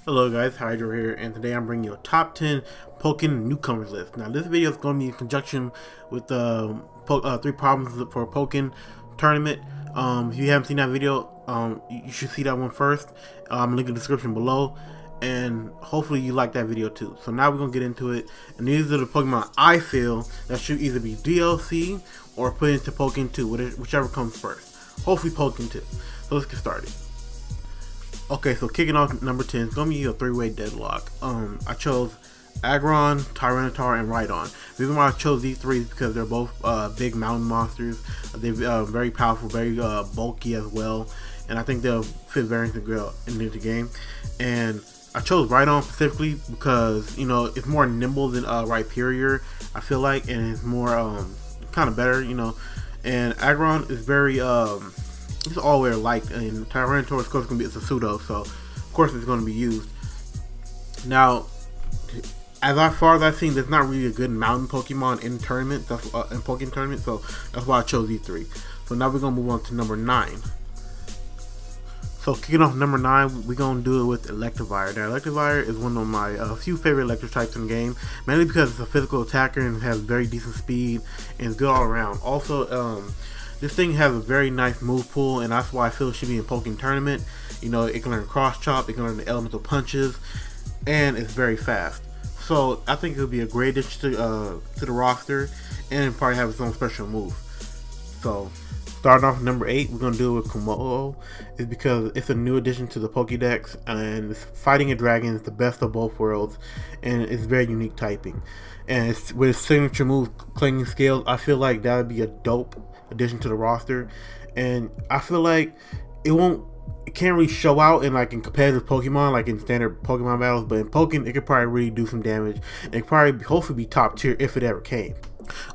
Hello guys, Hydro here, and today I'm bringing you a top 10 Pokken Newcomers list. Now this video is going to be in conjunction with the 3 problems for Pokken tournament. If you haven't seen that video, you should see that one first. Link in the description below, and hopefully you like that video too. So now we're going to get into it, and these are the Pokemon I feel that should either be DLC or put into Pokken 2, whichever comes first. Hopefully Pokken 2. So let's get started. Okay, so kicking off number 10 is going to be a three-way deadlock. I chose Aggron, Tyranitar, and Rhydon. The reason why I chose these three is because they're both big mountain monsters. They're very powerful, very bulky as well, and I think they'll fit very well into the game. And I chose Rhydon specifically because, you know, it's more nimble than Rhyperior, I feel like, and it's more kind of better, you know. And Aggron is very it's all we're like, and Tyranitar of course it's a pseudo, so of course it's going to be used. Now, as far as I've seen, there's not really a good mountain Pokemon in tournament, in Pokken tournament, so that's why I chose these three. So now we're gonna move on to number 9. So kicking off number 9, we're gonna do it with Electivire. Now Electivire is one of my few favorite electric types in the game, mainly because it's a physical attacker and has very decent speed and is good all around. Also, this thing has a very nice move pool, and that's why I feel it should be in Pokken tournament. You know, it can learn Cross Chop, it can learn the elemental punches, and it's very fast. So I think it would be a great addition to the roster, and probably have its own special move. So starting off number 8, we're gonna do it with Kumo. Is because it's a new addition to the Pokédex, and it's fighting a dragon is the best of both worlds, and it's very unique typing. And it's, with its signature move, Clinging Scales, I feel like that would be a dope addition to the roster. And I feel like it can't really show out in competitive Pokemon, like in standard Pokemon battles, but in Pokken it could probably really do some damage, and it could probably hopefully be top tier if it ever came.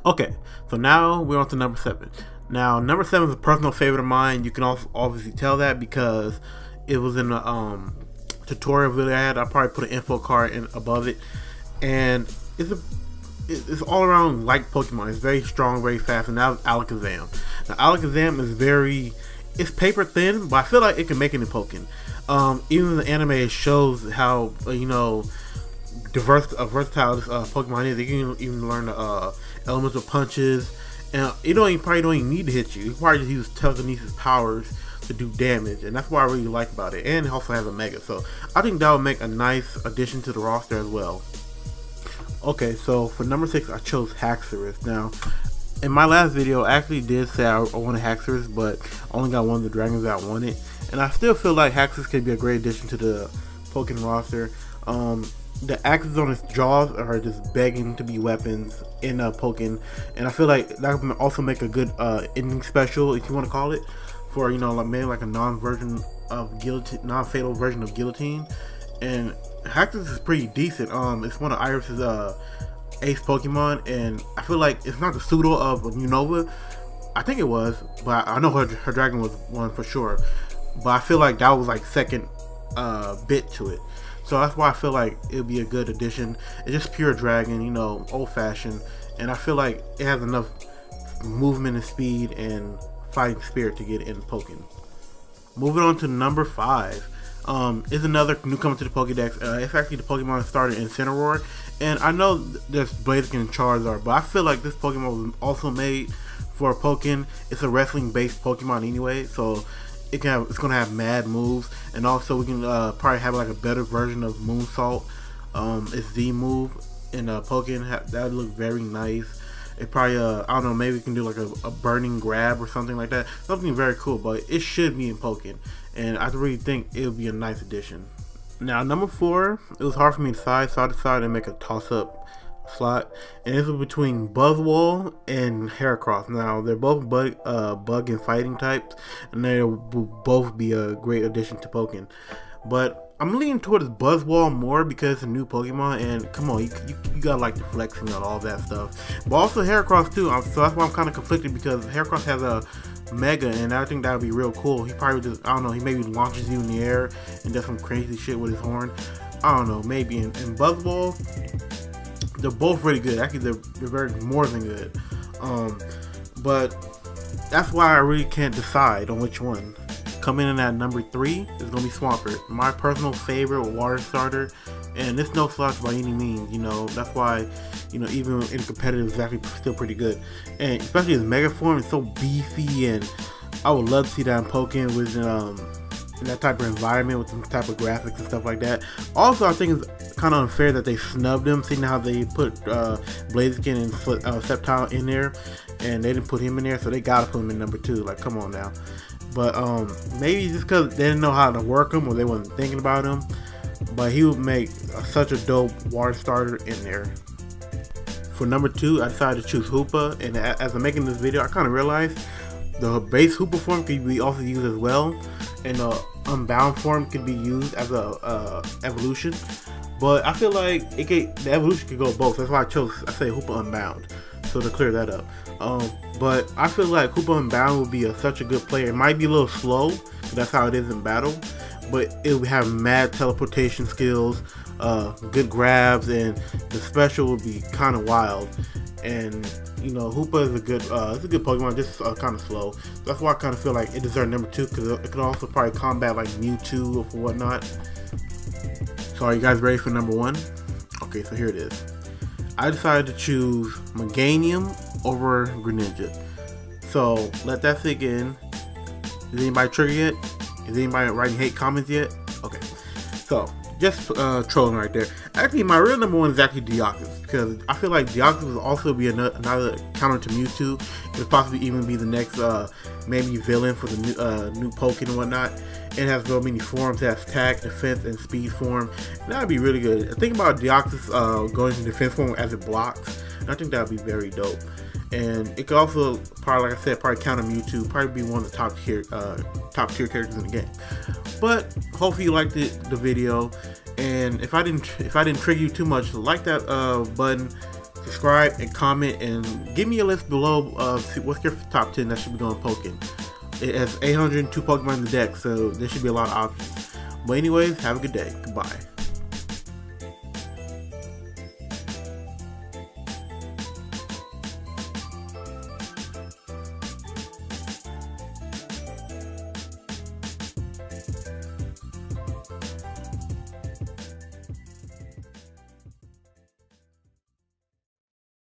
Okay, so now we're on to number 7. Now number 7 is a personal favorite of mine. You can also obviously tell that because it was in the tutorial video I had. I probably put an info card in above it, and it's all around like Pokemon. It's very strong, very fast, and that was Alakazam. Now Alakazam is it's paper thin, but I feel like it can make it in Pokken. Even in the anime shows how versatile this Pokemon is. They can even learn the elemental punches, and probably don't even need to hit you. You probably just use telekinesis powers to do damage, and that's what I really like about it. And it also has a Mega, so I think that would make a nice addition to the roster as well. Okay, so for number 6, I chose Haxorus. Now, in my last video, I actually did say I wanted Haxorus, but I only got one of the dragons that I wanted. And I still feel like Haxorus could be a great addition to the Pokken roster. The axes on its jaws are just begging to be weapons in Pokken. And I feel like that would also make a good ending special, if you want to call it, for, maybe like a non-fatal version of Guillotine. And Haxorus is pretty decent. It's one of Iris's ace Pokemon, and I feel like it's not the pseudo of Unova. I think it was, but I know her dragon was one for sure. But I feel like that was like second bit to it. So that's why I feel like it would be a good addition. It's just pure dragon, old fashioned, and I feel like it has enough movement and speed and fighting spirit to get in Pokken. Moving on to number 5. Is another newcomer to the Pokédex. It's actually the Pokemon that started in Incineroar, and I know there's Blaziken and Charizard, but I feel like this Pokemon was also made for Pokken. It's a wrestling based Pokemon anyway, so it's gonna have mad moves, and also we can probably have like a better version of Moonsault. Its Z move in Pokken that would look very nice. It probably I don't know, maybe we can do like a burning grab or something like that, something very cool, but it should be in Pokken, and I really think it would be a nice addition. Now number 4, it was hard for me to decide, so I decided to make a toss-up slot, and this was between Buzzwole and Heracross. Now they're both bug and fighting types, and they will both be a great addition to Pokken, but I'm leaning towards Buzzwole more because it's a new Pokemon, and come on, you gotta like the flexing and all that stuff. But also Heracross too, so that's why I'm kind of conflicted, because Heracross has a Mega, and I think that would be real cool. He probably just, I don't know, he maybe launches you in the air and does some crazy shit with his horn. I don't know, maybe. And Buzzwole, they're both really good. Actually, they're very more than good. But that's why I really can't decide on which one. coming in at number 3 is gonna be Swampert, my personal favorite water starter, and it's no slouch by any means. You know, that's why, you know, even in competitive, it's actually still pretty good, and especially his mega form is so beefy, and I would love to see that in Pokken with in that type of environment with some type of graphics and stuff like that. Also, I think it's kind of unfair that they snubbed him, seeing how they put Blaziken and Sceptile in there, and they didn't put him in there, so they gotta put him in number 2. Like, come on now. But maybe just because they didn't know how to work him or they wasn't thinking about him, but he would make such a dope water starter in there. For number 2, I decided to choose Hoopa, and as I'm making this video, I kind of realized the base Hoopa form could be also used as well, and the Unbound form could be used as a evolution. But I feel like the evolution could go both. That's why I say Hoopa Unbound, so to clear that up. But I feel like Hoopa Unbound would be such a good player. It might be a little slow, that's how it is in battle, but it would have mad teleportation skills, good grabs, and the special would be kind of wild. And you know, Hoopa is it's a good Pokemon, just kind of slow. That's why I kind of feel like it deserves number 2, because it could also probably combat like Mewtwo or whatnot. So are you guys ready for number 1? Okay, so here it is. I decided to choose Meganium over Greninja. So let that sink in. Is anybody triggered yet? Is anybody writing hate comments yet? Okay, so just trolling right there. Actually, my real number 1 is actually Deoxys, because I feel like Deoxys will also be another counter to Mewtwo. It could possibly even be the next maybe villain for the new Pokken and whatnot. It has so many forms. It has attack, defense, and speed form. And that would be really good. Think about Deoxys going to defense form as it blocks. And I think that would be very dope. And it could also probably, like I said, probably counter Mewtwo. Probably be one of the top tier characters in the game. But hopefully you liked the video. And if I didn't trigger you too much, like that button, subscribe, and comment, and give me a list below. What's your top 10 that should be going Pokken? It has 802 Pokemon in the deck, so there should be a lot of options. But anyways, have a good day. Goodbye.